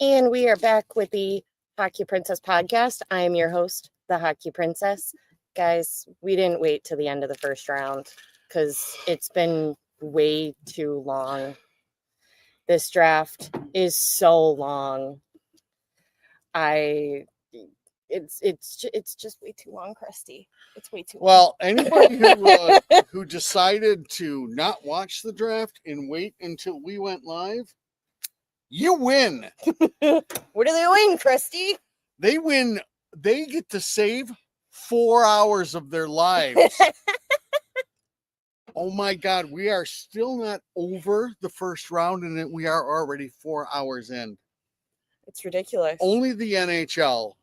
And we are back with the Hockey Princess podcast. I am your host, the Hockey Princess. Guys, we didn't wait till the end of the first round because it's been way too long. This draft is so long. It's just way too long, Krusty. It's way too long. Well, anybody who decided to not watch the draft and wait until we went live, you win. What do they win, Krusty? They win. They get to save 4 hours of their lives. Oh my God, we are still not over the first round, and we are already 4 hours in. It's ridiculous. Only the NHL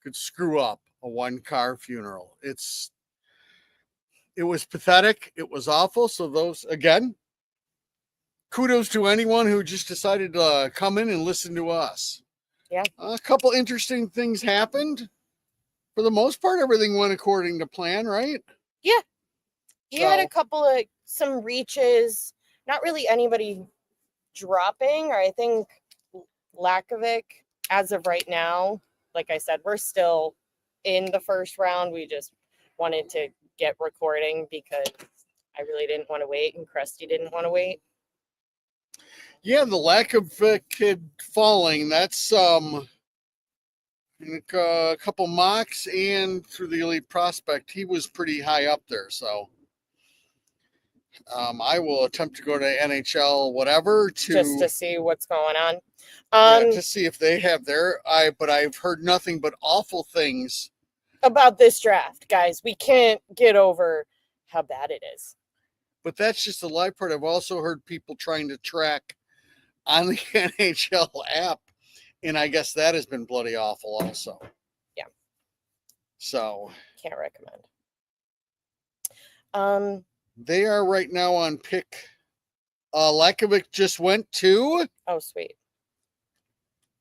could screw up a one-car funeral. It was pathetic. It was awful. So those, again, kudos to anyone who just decided to come in and listen to us. Yeah. A couple interesting things happened. For the most part, everything went according to plan, right? Yeah. You had a couple of some reaches, not really anybody dropping, or I think Lakovic, as of right now, like I said, we're still in the first round. We just wanted to get recording because I really didn't want to wait, and Krusty didn't want to wait. Yeah, the Lakovic kid falling, that's a couple mocks and through the elite prospect, he was pretty high up there. So I will attempt to go to NHL whatever just to see what's going on. To see if they have but I've heard nothing but awful things about this draft, guys. We can't get over how bad it is. But that's just the live part. I've also heard people trying to track on the NHL app, and I guess that has been bloody awful also. Yeah. So can't recommend. They are right now on pick. Lakovic just went to. Oh, sweet.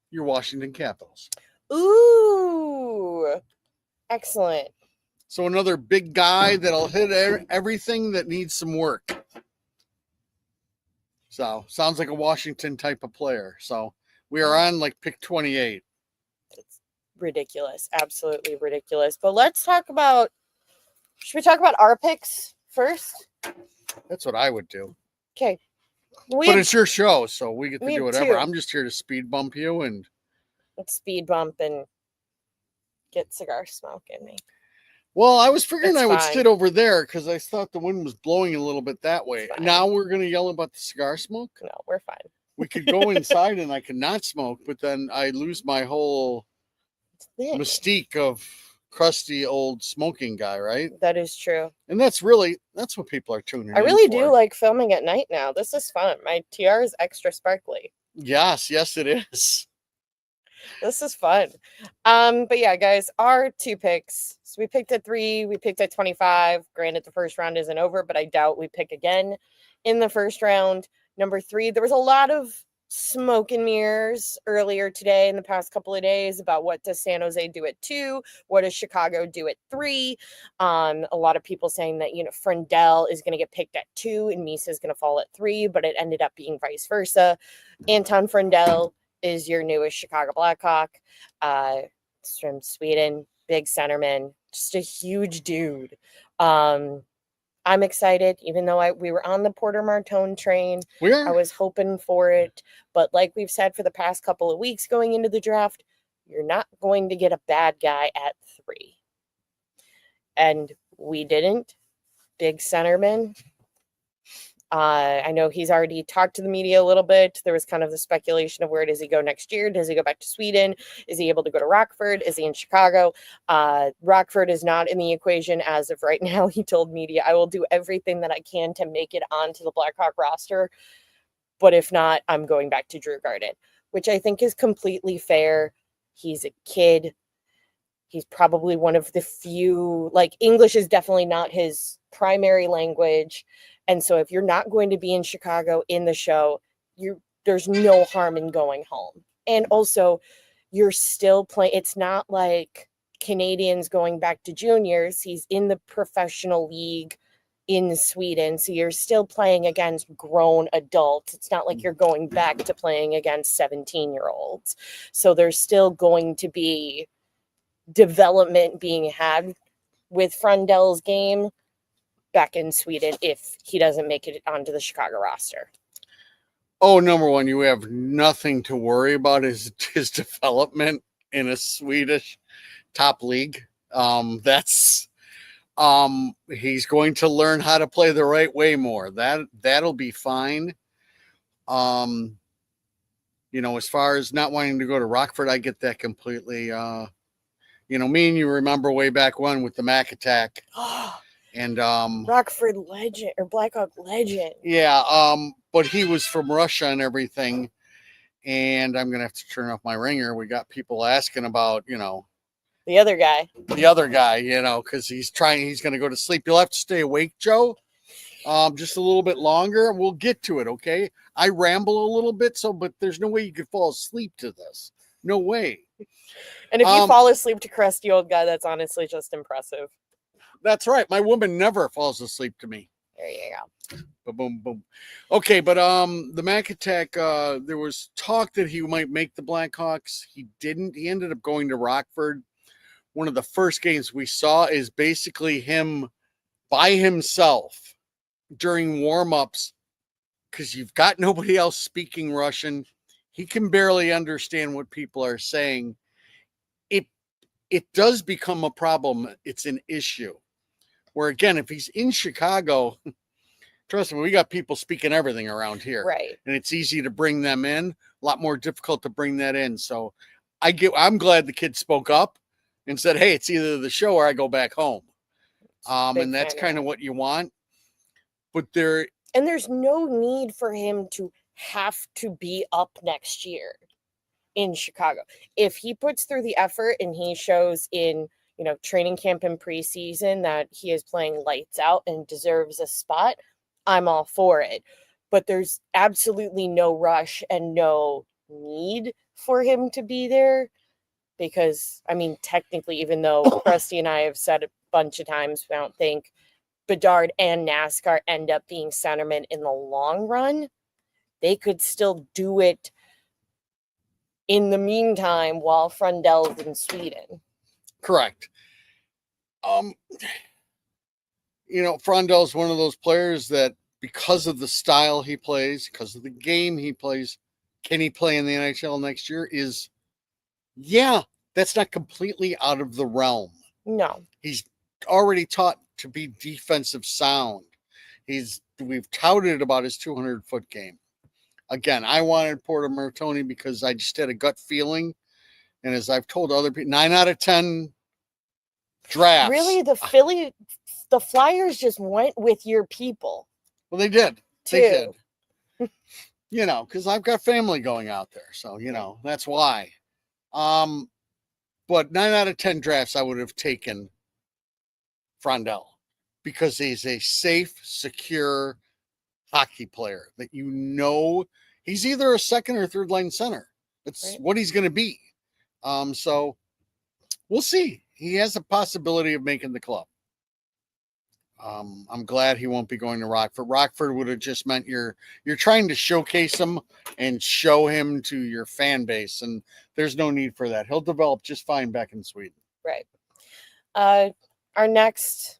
Your Washington Capitals. Ooh, excellent. So another big guy that'll hit everything that needs some work. So sounds like a Washington type of player. So we are on like pick 28. It's ridiculous. Absolutely ridiculous. But let's talk about, should we talk about our picks first? That's what I would do. Okay. But it's your show, so we get to do whatever. Too. I'm just here to speed bump you and speed bump and get cigar smoke in me. Well, I was figuring I would sit over there because I thought the wind was blowing a little bit that way. Now we're going to yell about the cigar smoke? No, we're fine. We could go inside and I could not smoke, but then I lose my whole mystique of crusty old smoking guy, right? That is true. And that's what people are tuning in. I really do like filming at night now. This is fun. My tiara is extra sparkly. Yes, it is. This is fun. But yeah, guys, our 2 picks. So we picked at 3, we picked at 25. Granted, the first round isn't over, but I doubt we pick again in the first round. Number 3, there was a lot of smoke and mirrors earlier today in the past couple of days about what does San Jose do at 2, what does Chicago do at 3. A lot of people saying that, Frendell is going to get picked at 2 and Misa is going to fall at 3, but it ended up being vice versa. Anton Frendell is your newest Chicago Blackhawk. It's from Sweden, big centerman, just a huge dude. I'm excited, even though we were on the Porter Martone train. I was hoping for it. But like we've said for the past couple of weeks going into the draft, you're not going to get a bad guy at 3. And we didn't. Big centerman. I know he's already talked to the media a little bit. There was kind of the speculation of where does he go next year? Does he go back to Sweden? Is he able to go to Rockford? Is he in Chicago? Rockford is not in the equation as of right now. He told media, I will do everything that I can to make it onto the Blackhawk roster. But if not, I'm going back to Drew Garden, which I think is completely fair. He's a kid. He's probably one of the few, English is definitely not his primary language. And so if you're not going to be in Chicago in the show, there's no harm in going home. And also, you're still playing. It's not like Canadians going back to juniors. He's in the professional league in Sweden. So you're still playing against grown adults. It's not like you're going back to playing against 17-year-olds. So there's still going to be development being had with Frundell's game back in Sweden if he doesn't make it onto the Chicago roster. Oh, number one, you have nothing to worry about his development in a Swedish top league. He's going to learn how to play the right way more. That'll be fine. As far as not wanting to go to Rockford, I get that completely. Me and you remember way back when with the Mac attack. And Rockford legend or Blackhawk legend. Yeah, but he was from Russia and everything. And I'm gonna have to turn off my ringer. We got people asking about, the other guy, because he's gonna go to sleep. You'll have to stay awake, Joe. Just a little bit longer. We'll get to it, okay? I ramble a little bit, but there's no way you could fall asleep to this. No way. And if you fall asleep to crusty old guy, that's honestly just impressive. That's right. My woman never falls asleep to me. There you go. Boom, boom. Okay, but the Mac attack, there was talk that he might make the Blackhawks. He didn't. He ended up going to Rockford. One of the first games we saw is basically him by himself during warm-ups because you've got nobody else speaking Russian. He can barely understand what people are saying. It does become a problem. It's an issue. Where, again, if he's in Chicago, trust me, we got people speaking everything around here. Right. And it's easy to bring them in, a lot more difficult to bring that in. So I'm glad the kid spoke up and said, hey, it's either the show or I go back home. And that's kind of what you want. But there's no need for him to have to be up next year in Chicago. If he puts through the effort and he shows in training camp and preseason that he is playing lights out and deserves a spot, I'm all for it. But there's absolutely no rush and no need for him to be there because, technically, even though Rusty and I have said a bunch of times, I don't think Bedard and NASCAR end up being centermen in the long run. They could still do it in the meantime while Frundell's in Sweden. Correct. Frondell's one of those players that because of the style he plays, because of the game he plays, can he play in the NHL next year? That's not completely out of the realm. No. He's already taught to be defensive sound. We've touted about his 200-foot game. Again, I wanted Porter Martoni because I just had a gut feeling. And as I've told other people, 9 out of 10 drafts. Really, the Flyers just went with your people. Well, they did. They did. Because I've got family going out there. So, that's why. But 9 out of 10 drafts, I would have taken Frondell because he's a safe, secure hockey player that he's either a second or third line center. That's right. What he's going to be. So we'll see. He has a possibility of making the club. I'm glad he won't be going to Rockford. Rockford would have just meant you're trying to showcase him and show him to your fan base, and there's no need for that. He'll develop just fine back in Sweden. Right. Our next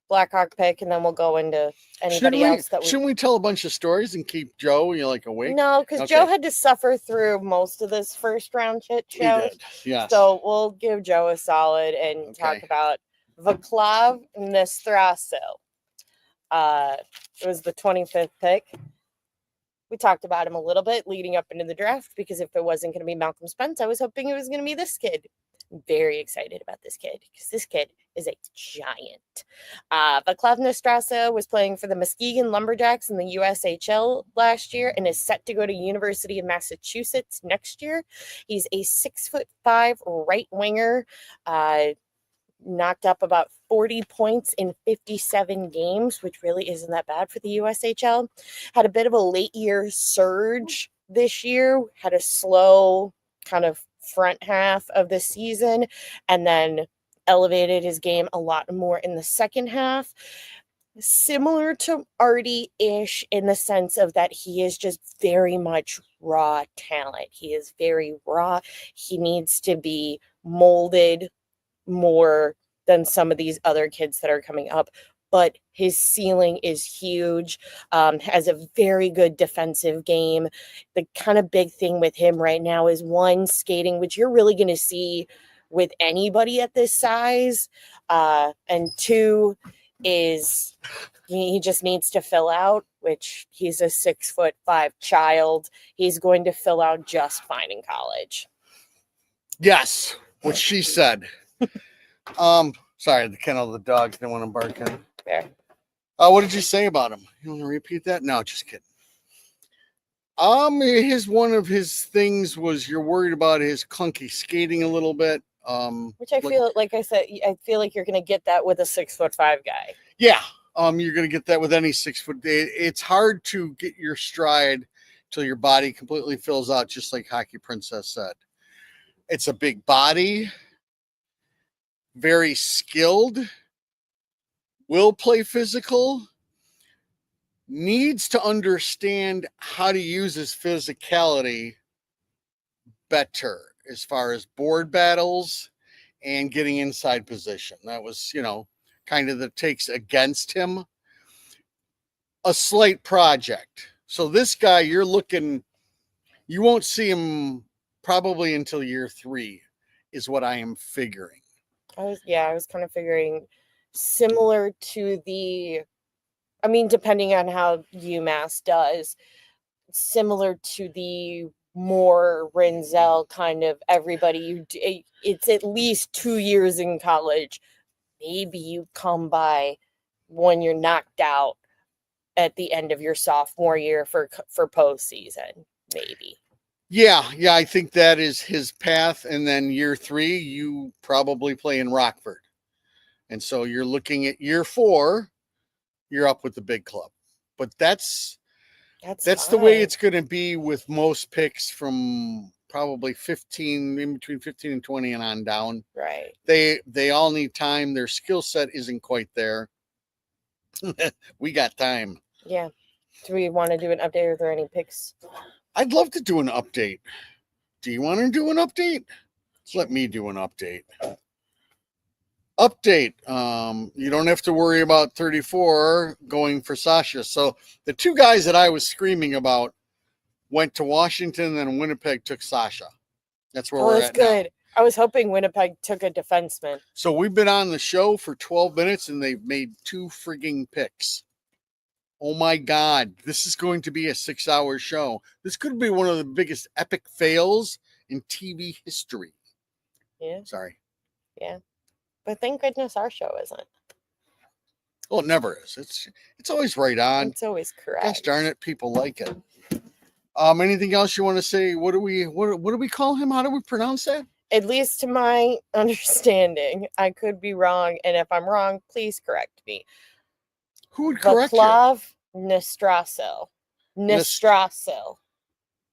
Blackhawk pick, and then we'll go into anybody else that shouldn't we tell a bunch of stories and keep Joe awake? No, because Joe had to suffer through most of this first round shit show. He did, yes. So we'll give Joe a solid and talk about Vaclav Nestraso. It was the 25th pick. We talked about him a little bit leading up into the draft because if it wasn't going to be Malcolm Spence, I was hoping it was going to be this kid. I'm very excited about this kid because this kid is a giant. Vaclav Nestraso was playing for the Muskegon Lumberjacks in the USHL last year and is set to go to University of Massachusetts next year. He's a 6'5" right winger. Knocked up about 40 points in 57 games, which really isn't that bad for the USHL. Had a bit of a late year surge this year, had a slow kind of front half of the season, and then elevated his game a lot more in the second half. similar to Artie-ish in the sense of that he is just very much raw talent. He is very raw. He needs to be molded more than some of these other kids that are coming up. But his ceiling is huge, has a very good defensive game. The kind of big thing with him right now is one, skating, which you're really going to see with anybody at this size. And two is he just needs to fill out, which he's a 6'5" child. He's going to fill out just fine in college. Yes, what she said. Sorry, the kennel of the dogs didn't want to bark in. There. What did you say about him? You want to repeat that? No, just kidding. One of his things was you're worried about his clunky skating a little bit. Which I feel like I said, I feel like you're going to get that with a 6'5" guy. Yeah. You're going to get that with any 6 foot. It's hard to get your stride till your body completely fills out, just like Hockey Princess said. It's a big body, very skilled, will play physical, needs to understand how to use his physicality better as far as board battles and getting inside position. That was, kind of the takes against him. A slight project. So this guy, you won't see him probably until year 3 is what I am figuring. I was kind of figuring similar to depending on how UMass does, similar to the more Renzel kind of everybody, it's at least 2 years in college. Maybe you come by when you're knocked out at the end of your sophomore year for postseason, maybe. Yeah, I think that is his path. And then year 3, you probably play in Rockford. And so you're looking at year 4, you're up with the big club. But that's the way it's going to be with most picks from probably 15, in between 15 and 20 and on down. Right. They all need time. Their skill set isn't quite there. We got time. Yeah. Do we want to do an update? Are there any picks? I'd love to do an update. Do you want to do an update? Let me do an update. You don't have to worry about 34 going for Sasha. So the 2 guys that I was screaming about went to Washington, and Winnipeg took Sasha. That's where we're at good. Now. I was hoping Winnipeg took a defenseman. So we've been on the show for 12 minutes, and they've made 2 frigging picks. Oh my God, this is going to be a 6-hour show. This could be one of the biggest epic fails in TV history. Yeah. Sorry. Yeah. But thank goodness our show isn't. Well, it never is. It's always right on. It's always correct. Gosh darn it, people like it. Anything else you want to say? What do we call him? How do we pronounce that? At least to my understanding, I could be wrong, and if I'm wrong, please correct me. Who would correct Vaclav Nestrasil. Nestrasil.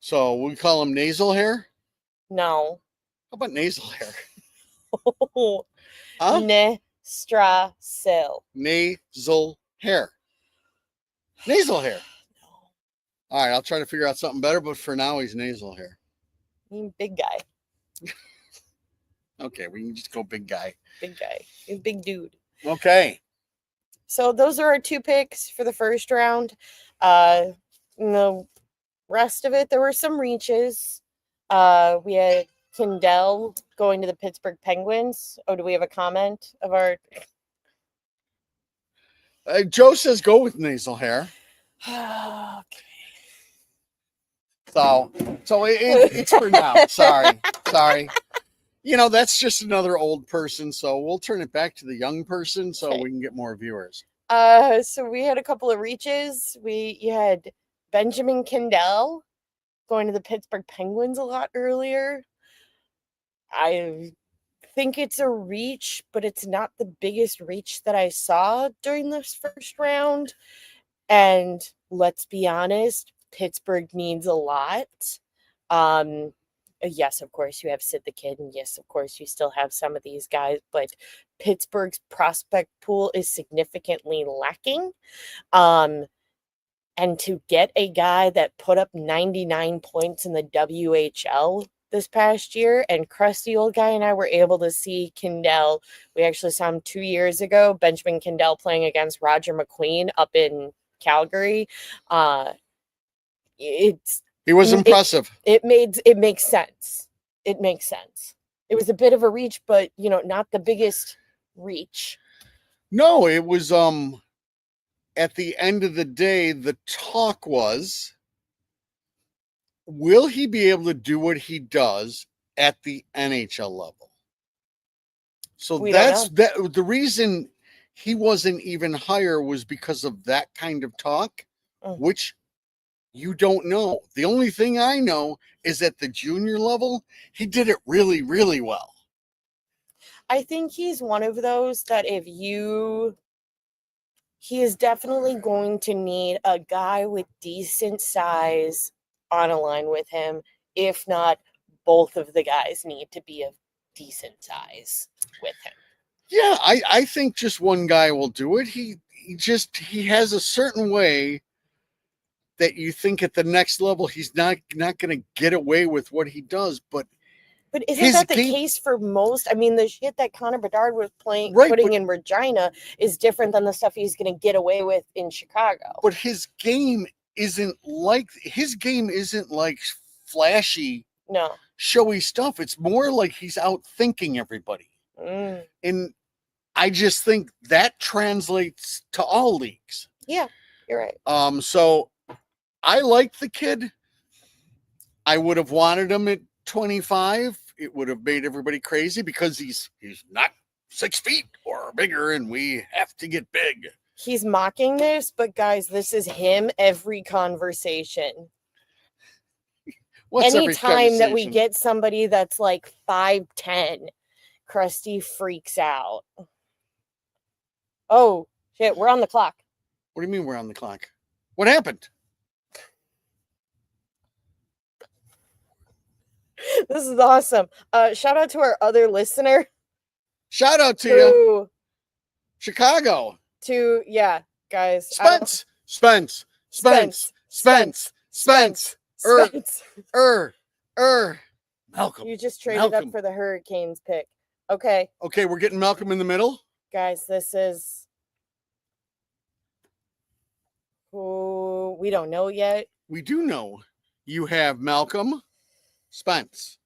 So we call him nasal hair? No. How about nasal hair? Huh? Nestrasil. Nasal hair. Nasal hair. No. All right, I'll try to figure out something better, but for now, he's nasal hair. Big guy. Okay, we can just go big guy. Big guy. He's a big dude. Okay. So those are our 2 picks for the first round. The rest of it, there were some reaches. We had Kindell going to the Pittsburgh Penguins. Oh, do we have a comment of our? Joe says go with nasal hair. Okay. So it's for now. Sorry. That's just another old person. So we'll turn it back to the young person so we can get more viewers. So we had a couple of reaches. You had Benjamin Kindell going to the Pittsburgh Penguins a lot earlier. I think it's a reach, but it's not the biggest reach that I saw during this first round. And let's be honest, Pittsburgh needs a lot. yes, of course, you have Sid the Kid, and yes, of course, you still have some of these guys, but Pittsburgh's prospect pool is significantly lacking. And to get a guy that put up 99 points in the WHL this past year, and Crusty Old Guy and I were able to see Kindell. We actually saw him 2 years ago, Benjamin Kindell playing against Roger McQueen up in Calgary. He was impressive. It makes sense. It makes sense. It was a bit of a reach, but not the biggest reach. No, it was at the end of the day, the talk was, will he be able to do what he does at the NHL level? So the reason he wasn't even higher was because of that kind of talk, which you don't know. The only thing I know is at the junior level, he did it really, really well. I think he's one of those that he is definitely going to need a guy with decent size on a line with him. If not, both of the guys need to be of decent size with him. Yeah, I think just one guy will do it. He has a certain way that you think at the next level he's not going to get away with what he does, but isn't that the case for most? I mean, the shit that Connor Bedard was putting in Regina is different than the stuff he's going to get away with in Chicago. But his game isn't like flashy, showy stuff. It's more like he's out thinking everybody. And I just think that translates to all leagues. Yeah, you're right. So I like the kid. I would have wanted him at 25. It would have made everybody crazy because he's not 6 feet or bigger, and we have to get big. He's mocking this, but guys, this is him every conversation. Anytime that we get somebody that's like 5'10", Krusty freaks out. Oh, shit, we're on the clock. What do you mean we're on the clock? What happened? This is awesome. Shout out to our other listener. Shout out to you. Chicago. Guys. Spence. Malcolm. You just traded up for the Hurricanes pick. Okay. Okay, we're getting Malcolm in the middle. Guys, this is who we don't know yet. We do know. You have Malcolm. Spence.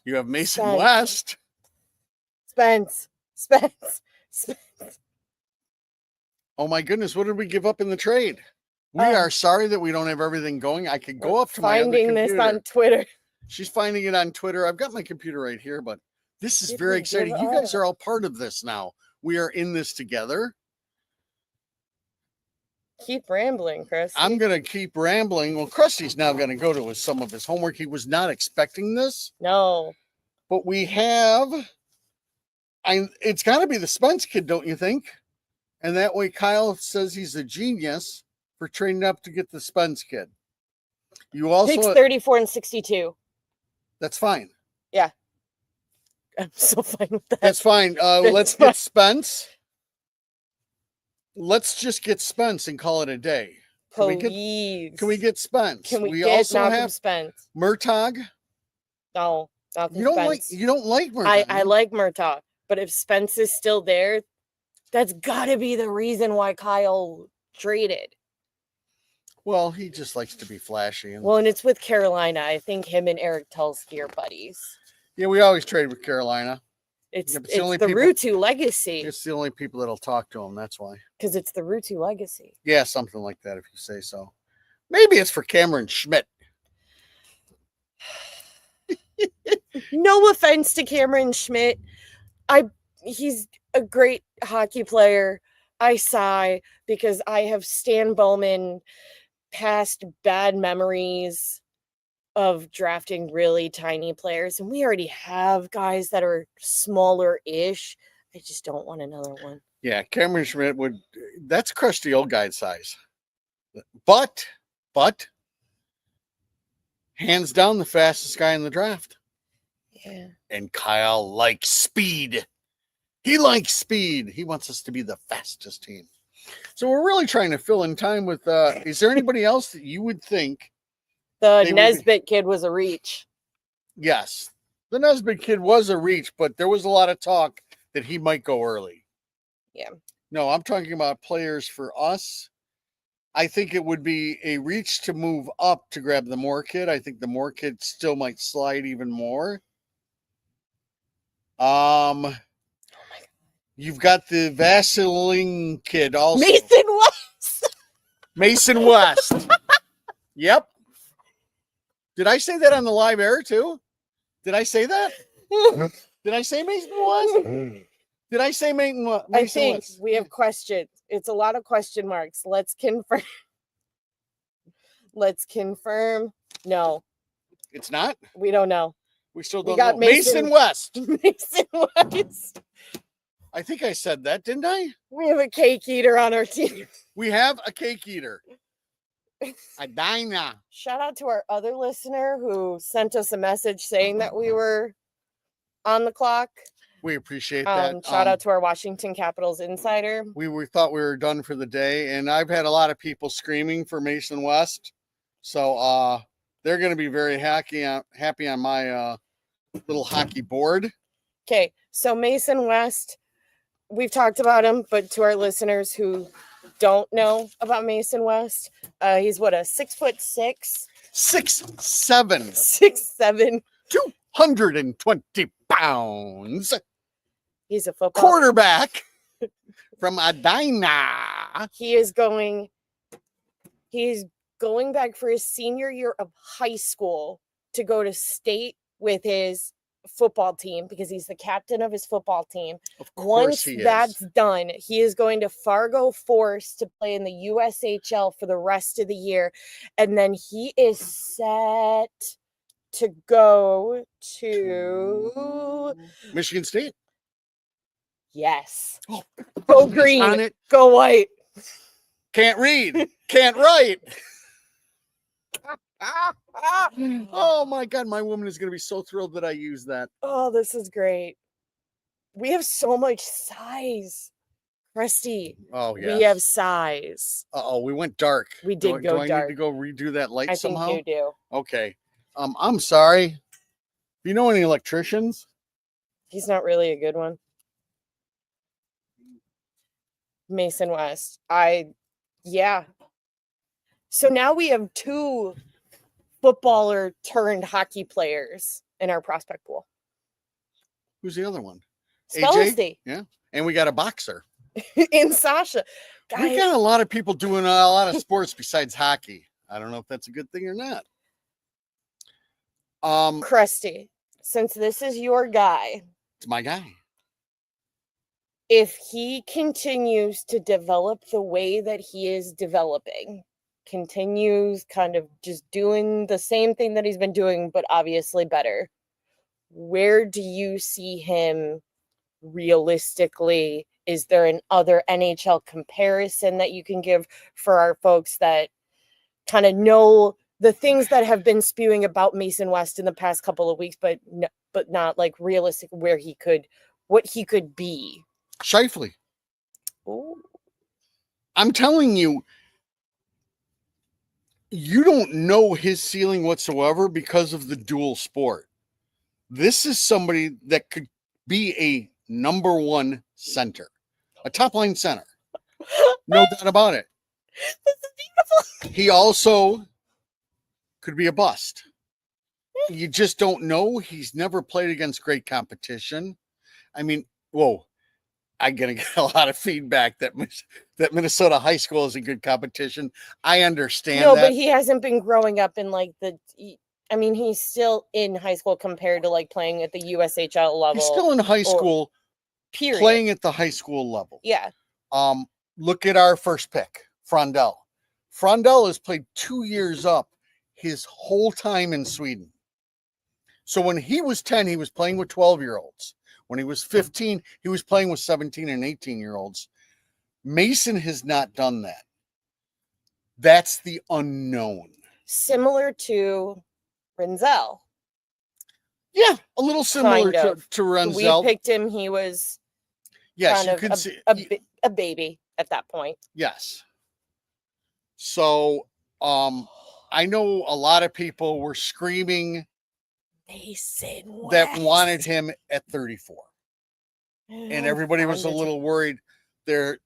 You have Mason West. Spence. Oh my goodness, what did we give up in the trade? We are sorry that we don't have everything going. I could go up to my other computer. Finding this on Twitter. She's finding it on Twitter. I've got my computer right here, but this is very exciting. You guys are all part of this now. We are in this together. Keep rambling, Krusty. I'm going to keep rambling. Well, Krusty's now going to go to some of his homework. He was not expecting this. No. But we have... it's got to be the Spence kid, don't you think? And that way Kyle says he's a genius for trading up to get the Spence kid. You also... Picks 34 and 62. That's fine. Yeah. I'm so fine with that. That's fine. Let's get Spence. Let's just get Spence and call it a day. Please. Can we get Spence? Can we get also Malcolm have Spence? Murtaugh? No, not you don't Spence. You don't like Murtaugh. I like Murtaugh, but if Spence is still there, that's got to be the reason why Kyle traded. Well, he just likes to be flashy. And it's with Carolina. I think him and Eric Tulsky are buddies. Yeah, we always trade with Carolina. It's the Ruutu legacy. It's the only people that'll talk to him. That's why. Because it's the Ruutu legacy. Yeah, something like that, if you say so. Maybe it's for Cameron Schmidt. No offense to Cameron Schmidt. He's a great hockey player. I sigh because I have Stan Bowman past bad memories of drafting really tiny players, and we already have guys that are smaller-ish. I just don't want another one. Yeah, Cameron Schmidt that's Crusty Old Guy size. But Hands down the fastest guy in the draft. Yeah. And Kyle likes speed. He likes speed. He wants us to be the fastest team. So we're really trying to fill in time with, is there anybody else that you would think? The Nesbitt kid was a reach. Yes. The Nesbitt kid was a reach, but there was a lot of talk that he might go early. Yeah. No, I'm talking about players for us. I think it would be a reach to move up to grab the Moore kid. I think the Moore kid still might slide even more. You've got the Vaseline kid also. Mason West. Mason West. Yep. Did I say that on the live air too? Did I say that? Did I say Mason West? Did I say Mason West? I think we have questions. It's a lot of question marks. Let's confirm. Let's confirm. No. It's not? We don't know. We still don't know. Mason West. Mason West. I think I said that, didn't I? We have a cake eater on our team. We have a cake eater. A Dinah. Shout out to our other listener who sent us a message saying that we were on the clock. We appreciate that. Shout out to our Washington Capitals insider. We thought we were done for the day, and I've had a lot of people screaming for Mason West. So they're going to be very happy on my little hockey board. Okay, so Mason West, we've talked about him, but to our listeners who don't know about Mason West, he's what, a 6'6", 6'7", 6'7", 220 pounds. He's a football quarterback from Edina. He's going back for his senior year of high school to go to state with his football team because he's the captain of his football team. Of course. Once that's done, he is going to Fargo Force to play in the USHL for the rest of the year. And then he is set to go to Michigan State. Yes. Oh, go green. On it. Go white. Can't read. Can't write. Oh my God, my woman is going to be so thrilled that I use that. Oh, this is great. We have so much size. Rusty. Oh, yeah. We have size. Uh-oh, we went dark. We did go dark. Do I need to go redo that light somehow? I think you do. Okay. I'm sorry. Do you know any electricians? He's not really a good one. Mason West. Yeah. So now we have two footballer turned hockey players in our prospect pool. Who's the other one? AJ? Yeah. And we got a boxer. In Sasha. Guys, we got a lot of people doing a lot of sports besides hockey. I don't know if that's a good thing or not. Krusty, since this is your guy. It's my guy. If he continues to develop the way that he is developing, continues kind of just doing the same thing that he's been doing, but obviously better, where do you see him realistically? Is there an other NHL comparison that you can give for our folks that kind of know the things that have been spewing about Mason West in the past couple of weeks, but not like realistic what he could be? Shifley. Ooh. I'm telling you, you don't know his ceiling whatsoever because of the dual sport. This is somebody that could be a number one center, a top line center. No doubt about it. This is beautiful. He also could be a bust. You just don't know. He's never played against great competition. I mean, whoa. I'm going to get a lot of feedback that Minnesota high school is a good competition. I understand that. No, but he hasn't been growing up in like he's still in high school compared to like playing at the USHL level. He's still in high school, period. Playing at the high school level. Yeah. Look at our first pick, Frondell. Frondell has played 2 years up his whole time in Sweden. So when he was 10, he was playing with 12-year-olds. When he was 15, he was playing with 17 and 18-year-olds. Mason has not done that. That's the unknown. Similar to Renzel. Yeah, a little similar Kind of. to We Renzel. picked him. He was Yes, kind you of could see. a baby at that point. Yes. So, I know a lot of people were screaming Mason that West. wanted him at 34. And everybody was a little worried. There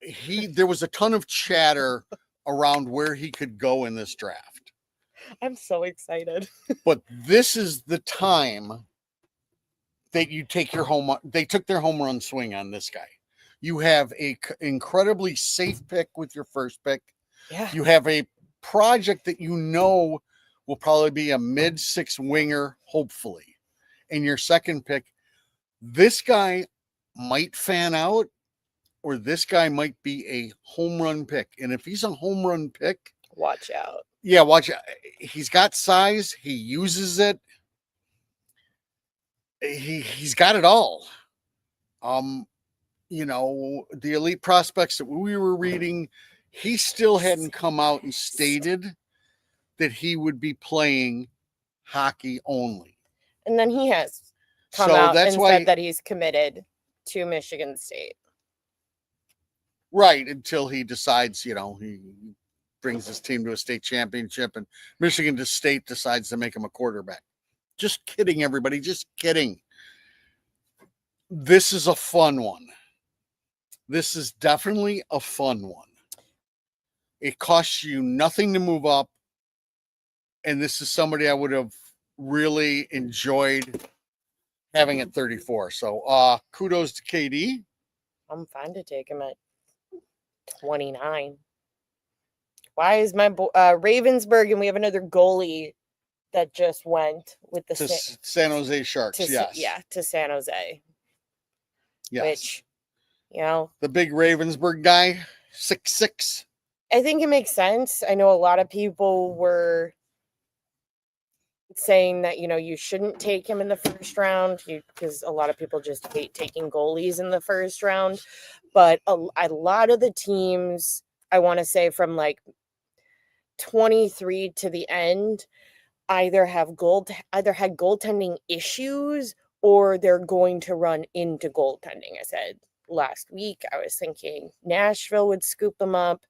was a ton of chatter around where he could go in this draft. I'm so excited. But this is the time that you take your they took their home run swing on this guy. You have a incredibly safe pick with your first pick. Yeah. You have a project that you know will probably be a mid-6 winger, hopefully. In your second pick, this guy might fan out, or this guy might be a home run pick. And if he's a home run pick, watch out. Yeah, watch out. He's got size. He uses it. He's got it all. The elite prospects that we were reading, he still hadn't come out and stated that he would be playing hockey only. And then he has come out and said that he's committed to Michigan State. Right, until he decides, he brings his team to a state championship and Michigan State decides to make him a quarterback. Just kidding, everybody. Just kidding. This is a fun one. This is definitely a fun one. It costs you nothing to move up. And this is somebody I would have really enjoyed having at 34. So kudos to KD. I'm fine to take him at 29. Why is my Ravensburg, and we have another goalie that just went with the San Jose Sharks, yes. Yeah, to San Jose. Yes. Which, the big Ravensburg guy, 6'6". I think it makes sense. I know a lot of people were saying that, you shouldn't take him in the first round because a lot of people just hate taking goalies in the first round. But a lot of the teams, I want to say from like 23 to the end, either had goaltending issues or they're going to run into goaltending. I said last week, I was thinking Nashville would scoop them up.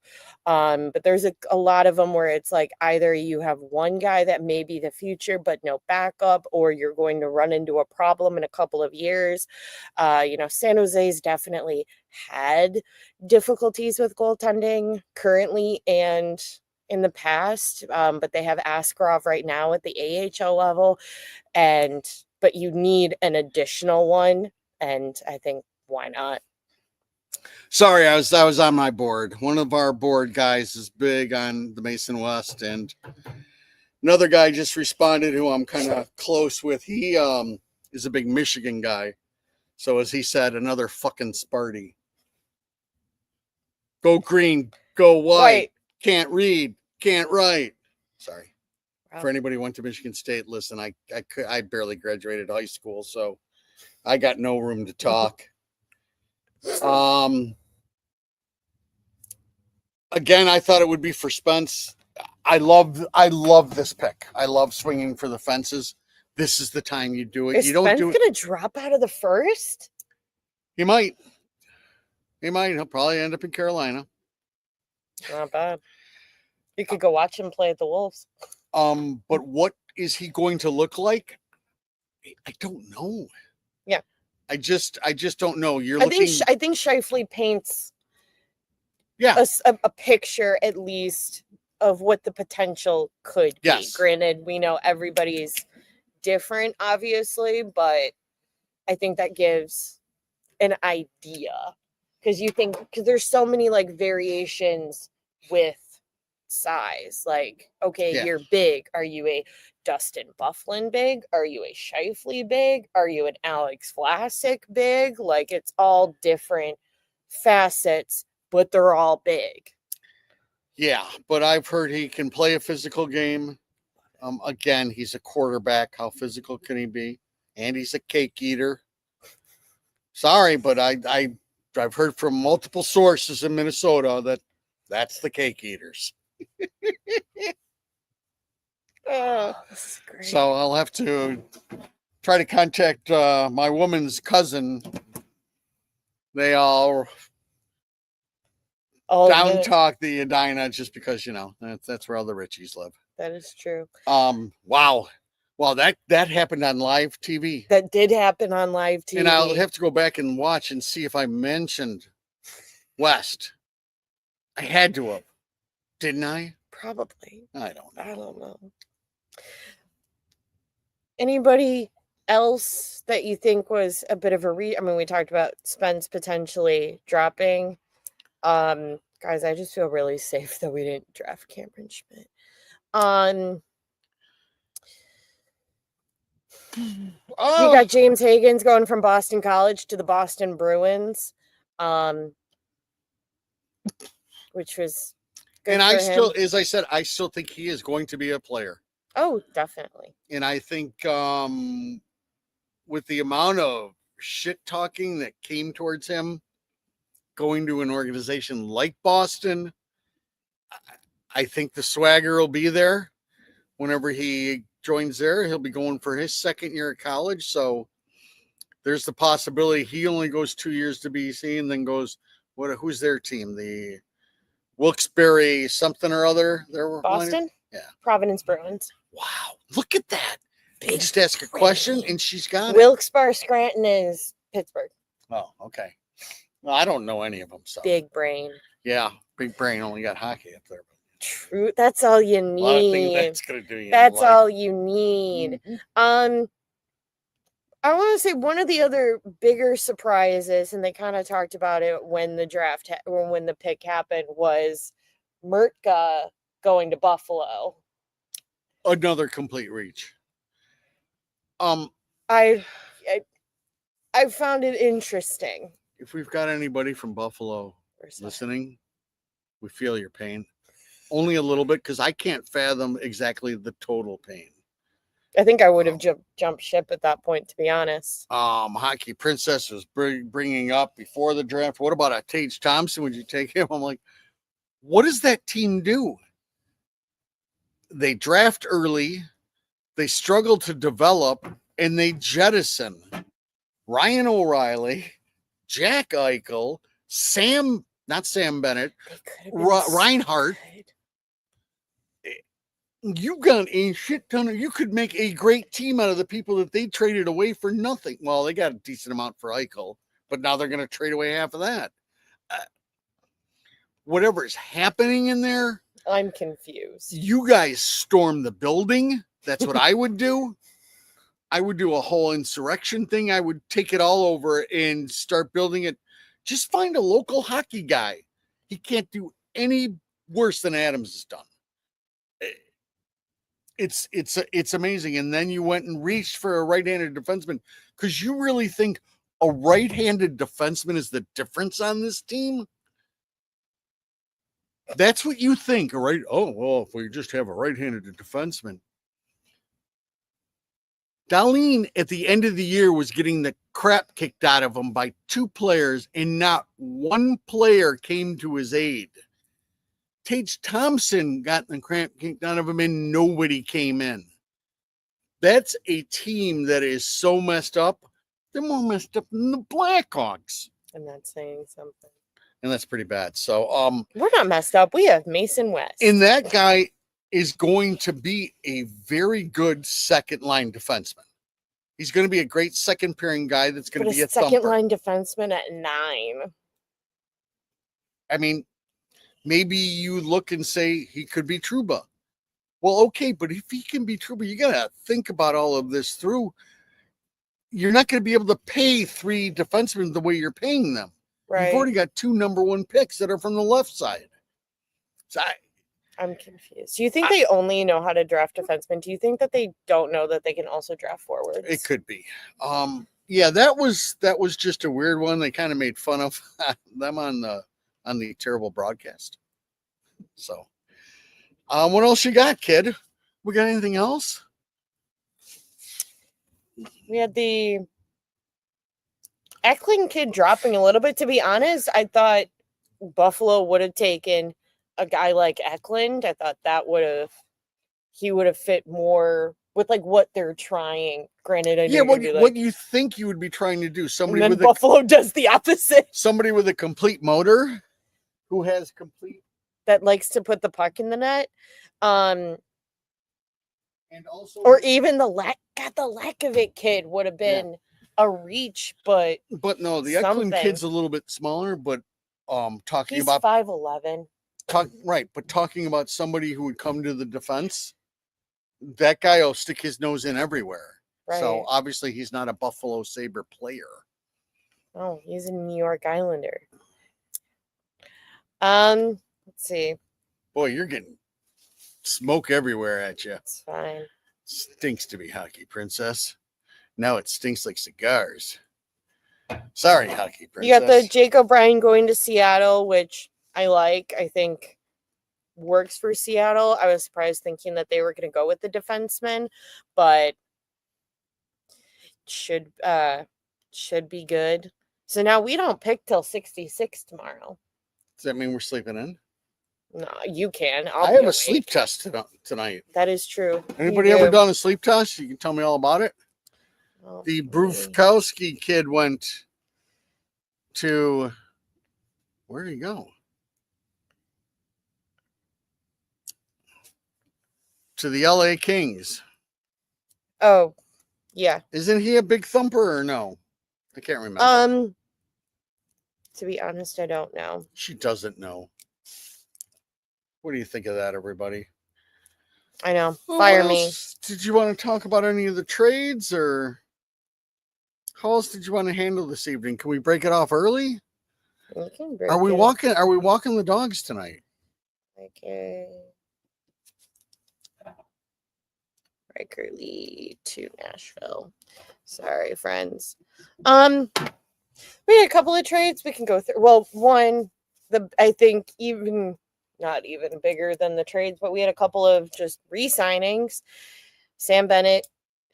But there's a lot of them where it's like either you have one guy that may be the future, but no backup, or you're going to run into a problem in a couple of years. San Jose's definitely had difficulties with goaltending currently and in the past, but they have Askarov right now at the AHL level, but you need an additional one, and I think why not? Sorry, I was on my board. One of our board guys is big on the Mason West, and another guy just responded who I'm kind of close with. He is a big Michigan guy, so as he said, another fucking Sparty. Go green, go white. Can't read, can't write. Sorry. Wow. For anybody who went to Michigan State, listen, I barely graduated high school, so I got no room to talk. Again, I thought it would be for Spence. I love this pick. I love swinging for the fences. This is the time you do it. You don't do it. Spence gonna drop out of the first? He might. He'll probably end up in Carolina. Not bad. You could go watch him play at the Wolves. But what is he going to look like? I don't know. Yeah. I just don't know. I think Scheifele paints a picture at least of what the potential could be. Granted, we know everybody's different, obviously, but I think that gives an idea. Because there's so many like variations with size. Like, okay, you're big. Are you a Dustin Byfuglien big? Are you a Scheifele big? Are you an Alex Vlasic big? Like, it's all different facets, but they're all big. Yeah, but I've heard he can play a physical game. Again, he's a quarterback. How physical can he be? And he's a cake eater. Sorry, but I've heard from multiple sources in Minnesota that's the cake eaters. Oh, this is great. So I'll have to try to contact my woman's cousin. They all down talk the Edina just because, that's where all the Richies live. That is true. Wow. Well, that happened on live TV. That did happen on live TV. And I'll have to go back and watch and see if I mentioned West. I had to have. Didn't I? Probably. I don't know. Anybody else that you think was a bit of a I mean, we talked about Spence potentially dropping. Guys, I just feel really safe that we didn't draft Cameron Schmidt. You got James Higgins going from Boston College to the Boston Bruins, which was good. And still, as I said, I still think he is going to be a player. Oh, definitely. And I think with the amount of shit talking that came towards him going to an organization like Boston, I think the swagger will be there whenever he joins there. He'll be going for his second year of college. So there's the possibility he only goes 2 years to BC and then goes, who's their team? The Wilkes-Barre something or other. Boston? Yeah. Providence Bruins. Wow. Look at that. You just ask a question and she's got Wilkes-Barre Scranton is Pittsburgh. Oh, okay. Well, I don't know any of them. So big brain. Yeah, big brain. Only got hockey up there. True. That's all you need. A lot of things that's gonna do you. That's all you need. Mm-hmm. I want to say one of the other bigger surprises, and they kind of talked about it when the draft, when the pick happened, was Mertka going to Buffalo. Another complete reach. I found it interesting. If we've got anybody from Buffalo listening, we feel your pain. Only a little bit, because I can't fathom exactly the total pain. I think I would have jumped ship at that point, to be honest. Hockey Princess was bringing up before the draft. What about a Tage Thompson? Would you take him? I'm like, what does that team do? They draft early, they struggle to develop, and they jettison Ryan O'Reilly, Jack Eichel, not Sam Bennett, Reinhart. You got a shit ton of, you could make a great team out of the people that they traded away for nothing. Well, they got a decent amount for Eichel, but now they're going to trade away half of that. Whatever is happening in there, I'm confused. You guys storm the building. That's what I would do. I would do a whole insurrection thing. I would take it all over and start building it. Just find a local hockey guy. He can't do any worse than Adams has done. It's amazing. And then you went and reached for a right-handed defenseman because you really think a right-handed defenseman is the difference on this team? That's what you think, right? Oh, well, if we just have a right-handed defenseman. Dahlin at the end of the year was getting the crap kicked out of him by two players, and not one player came to his aid. Tage Thompson got the crap kicked out of him, and nobody came in. That's a team that is so messed up. They're more messed up than the Blackhawks. I'm not saying something. And that's pretty bad. So we're not messed up. We have Mason West. And that guy is going to be a very good second line defenseman. He's going to be a great second pairing guy that's going to be a second line defenseman at 9. I mean, maybe you look and say he could be Trouba. Well, okay, but if he can be Trouba, you got to think about all of this through. You're not going to be able to pay 3 defensemen the way you're paying them. Right. You've already got 2 number 1 picks that are from the left side. So I'm confused. Do you think they only know how to draft defensemen? Do you think that they don't know that they can also draft forwards? It could be. Yeah, that was just a weird one. They kind of made fun of them on the terrible broadcast. So, what else you got, kid? We got anything else? We had the Eklund kid dropping a little bit. To be honest, I thought Buffalo would have taken a guy like Eklund. I thought that would have he would have fit more with like what they're trying. Granted, I know Yeah, you're what gonna be what like, you think you would be trying to do? and Somebody then with Buffalo does the opposite. somebody with a complete motor, who has complete That likes to put the puck in the net. and also, Or even the Lakovic kid would have been a reach, but no, the Eklund something. kid's a little bit smaller, but talking He's about 5'11". but talking about somebody who would come to the defense, that guy will stick his nose in everywhere. Right. So obviously he's not a Buffalo Sabre player. Oh, he's a New York Islander. Let's see. Boy, you're getting smoke everywhere at you. It's fine. Stinks to be hockey princess. Now it stinks like cigars. Sorry, hockey princess. You got the Jake O'Brien going to Seattle, which I like. I think works for Seattle. I was surprised thinking that they were going to go with the defenseman, but should be good. So now we don't pick till 66 tomorrow. Does that mean we're sleeping in? No, you can. I have a sleep test tonight. That is true. Anybody ever done a sleep test? You can tell me all about it. Oh, The Brufkowski kid went to, where did he go? To the LA Kings. Oh, yeah. Isn't he a big thumper or no? I can't remember. To be honest, I don't know. She doesn't know. What do you think of that, everybody? I know. Fire me. Did you want to talk about any of the trades, or how else did you want to handle this evening? Can we break it off early? Are we walking the dogs tonight? Okay. Riker Lee to Nashville. Sorry, friends. We had a couple of trades we can go through. Well, one, I think even not even bigger than the trades, but we had a couple of just re-signings. Sam Bennett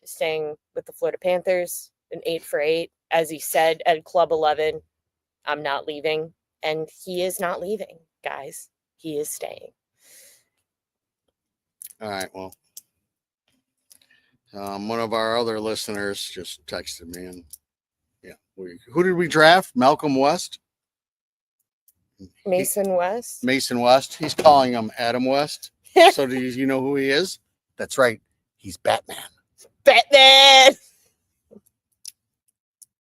staying with the Florida Panthers, an 8 for 8. As he said at Club 11, I'm not leaving. And he is not leaving, guys. He is staying. All right, well. One of our other listeners just texted me, and who did we draft? Malcolm West? Mason West? Mason West. He's calling him Adam West. So do you know who he is? That's right. He's Batman. Batman!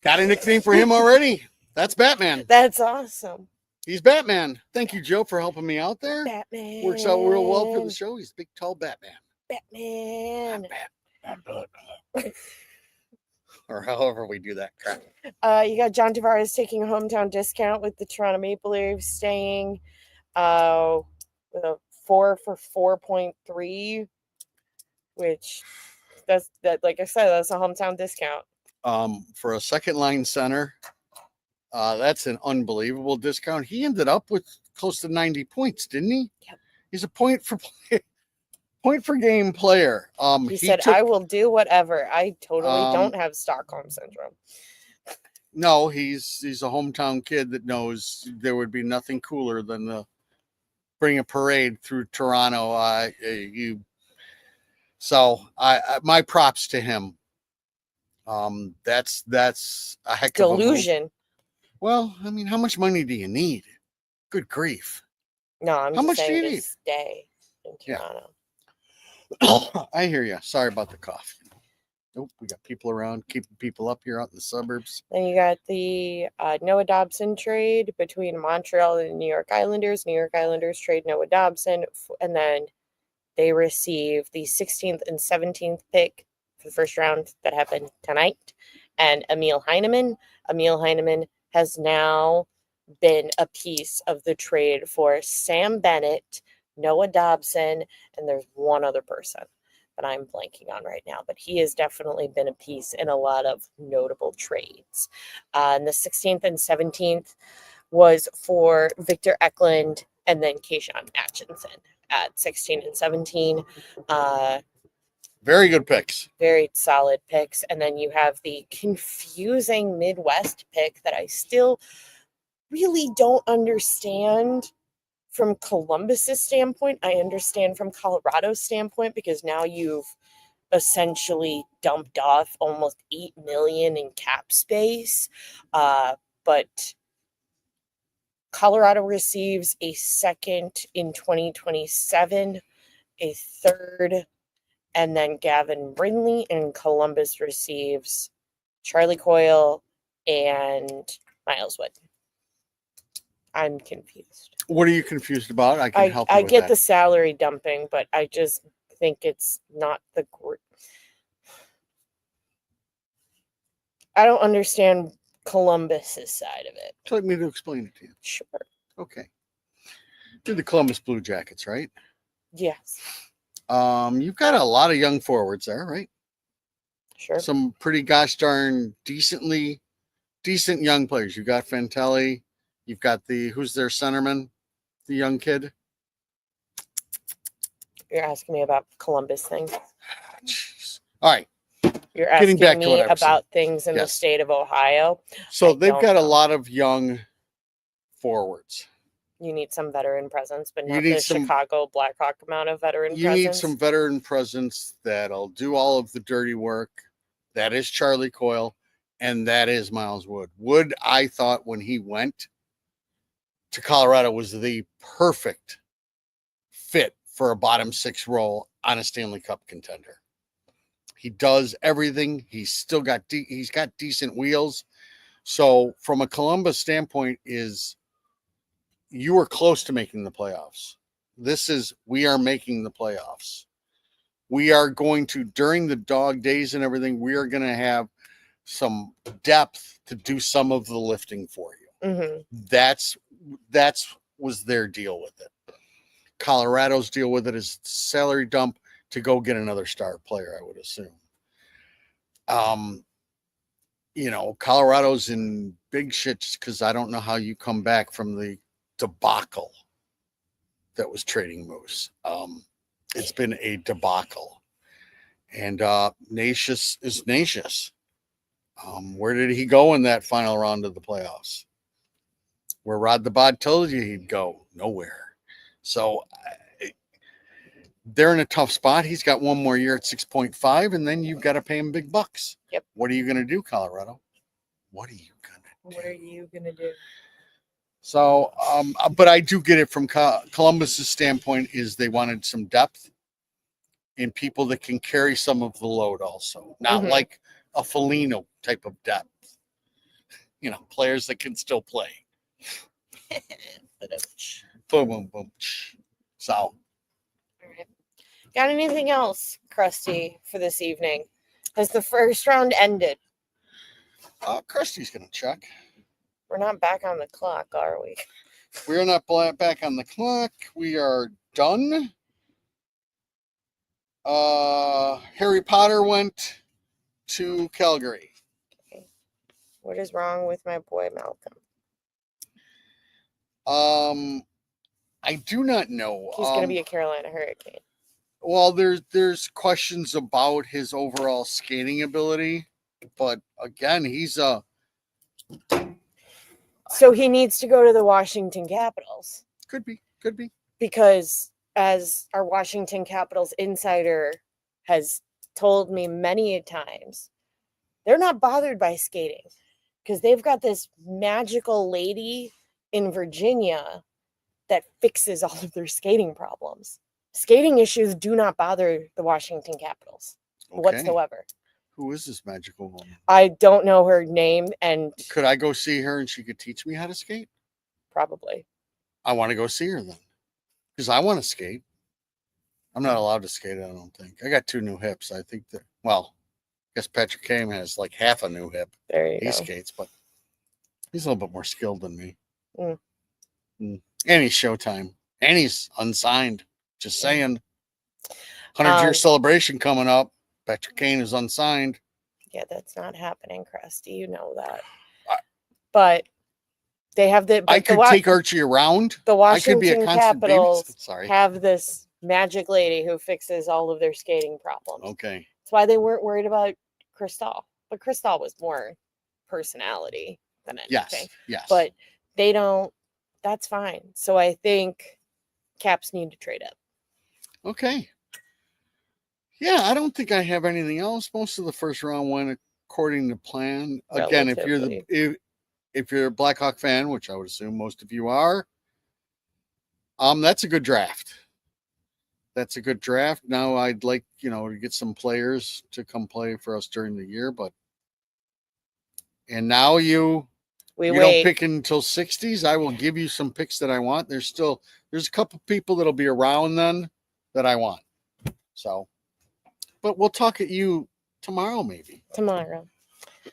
Got a nickname for him already. That's Batman. That's awesome. He's Batman. Thank you, Joe, for helping me out there. Batman. Works out real well for the show. He's a big, tall Batman. Batman. Or however we do that crap. You got John Tavares taking a hometown discount with the Toronto Maple Leafs, staying with a 4 for 4.3, which that's like I said, that's a hometown discount. For a second line center, that's an unbelievable discount. He ended up with close to 90 points, didn't he? Yep. He's a point for game player. He said, I will do whatever. I totally don't have Stockholm syndrome. No, he's a hometown kid that knows there would be nothing cooler than to bring a parade through Toronto. My props to him. That's a heck of a delusion. Well, I mean, how much money do you need? Good grief. No, I'm how just much saying do you to need? Stay in Toronto. I hear you. Sorry about the cough. Nope, we got people around, keeping people up here out in the suburbs. Then you got the Noah Dobson trade between Montreal and the New York Islanders. New York Islanders trade Noah Dobson, and then they receive the 16th and 17th pick for the first round that happened tonight, and Emil Heineman. Emil Heineman has now been a piece of the trade for Sam Bennett, Noah Dobson, and there's one other person that I'm blanking on right now, but he has definitely been a piece in a lot of notable trades. And the 16th and 17th was for Victor Eklund and then Keishon Atchison at 16 and 17. Very good picks. Very solid picks. And then you have the confusing Midwest pick that I still really don't understand from Columbus's standpoint, I understand from Colorado's standpoint, because now you've essentially dumped off almost $8 million in cap space. But Colorado receives a second in 2027, a third, and then Gavin Brindley, and Columbus receives Charlie Coyle and Miles Wood. I'm confused. What are you confused about? I can help you I with get that. the salary dumping, but I just think it's not the I don't understand Columbus's side of it. Would you like me to explain it to you? Sure. Okay. You're the Columbus Blue Jackets, right? Yes. You've got a lot of young forwards there, right? Sure. Some pretty gosh darn decent young players. You got Fantelli. You've got who's their centerman? The young kid. You're asking me about Columbus things. Jeez. All right. You're Getting asking back to what me I was saying. about things in the Yes. state of Ohio. So they've don't got a know. lot of young forwards. You need some veteran presence, but You not need the some- Chicago Blackhawk amount of veteran You presence. need some veteran presence that'll do all of the dirty work. That is Charlie Coyle, and that is Miles Wood. Wood, I thought when he went to Colorado, was the perfect fit for a bottom six role on a Stanley Cup contender. He does everything. He's still got he's got decent wheels. So from a Columbus standpoint, you are close to making the playoffs. We are making the playoffs. We are going to, during the dog days and everything, we are going to have some depth to do some of the lifting for you. Mm-hmm. That's was their deal with it. Colorado's deal with it is salary dump to go get another star player, I would assume. Colorado's in big shit just because I don't know how you come back from the debacle that was trading Moose. It's been a debacle. And Nacious is Nacious. Where did he go in that final round of the playoffs? Where Rod the Bod told you he'd go? Nowhere. So they're in a tough spot. He's got one more year at 6.5, and then you've got to pay him big bucks. Yep. What are you going to do, Colorado? What are you going to do? What are you going to do? So, but I do get it from Columbus's standpoint is they wanted some depth in people that can carry some of the load also. Not like a Foligno type of depth. Players that can still play. Boom, boom, boom. So. All right. Got anything else, Krusty, for this evening? Has the first round ended? Krusty's going to check. We're not back on the clock, are we? We're not back on the clock. We are done. Harry Potter went to Calgary. Okay. What is wrong with my boy Malcolm? I do not know. He's going to be a Carolina Hurricane. Well, there's questions about his overall skating ability, but again, he's a. So he needs to go to the Washington Capitals. Could be. Because as our Washington Capitals insider has told me many times, they're not bothered by skating because they've got this magical lady in Virginia that fixes all of their skating problems. Skating issues do not bother the Washington Capitals whatsoever. Who is this magical woman? I don't know her name, and could I go see her and she could teach me how to skate? Probably. I want to go see her then because I want to skate. I'm not allowed to skate, I don't think. I got 2 new hips. I think that, well, I guess Patrick Kane has like half a new hip. There you go. He skates, but he's a little bit more skilled than me. Mm. And he's Showtime. And he's unsigned. Just saying. 100-year celebration coming up. Patrick Kane is unsigned. Yeah, that's not happening, Krusty. You know that. But they have the. I could take Archie around. The Washington I could be a constant Capitals Sorry. have this magic lady who fixes all of their skating problems. Okay. That's why they weren't worried about Cristal. But Cristal was more personality than anything. Yes. But they don't. That's fine. So I think Caps need to trade up. Okay. Yeah, I don't think I have anything else. Most of the first round went according to plan. Again, if you're a Blackhawk fan, which I would assume most of you are, that's a good draft. That's a good draft. Now I'd like, to get some players to come play for us during the year, and now you don't pick until 60s. I will give you some picks that I want. There's a couple people that'll be around then that I want. So, but we'll talk at you tomorrow, maybe. Tomorrow.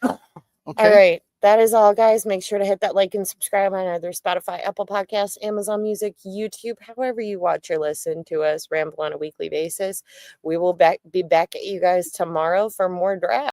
Okay. All right. That is all, guys. Make sure to hit that like and subscribe on either Spotify, Apple Podcasts, Amazon Music, YouTube, however you watch or listen to us ramble on a weekly basis. We will be back at you guys tomorrow for more draft.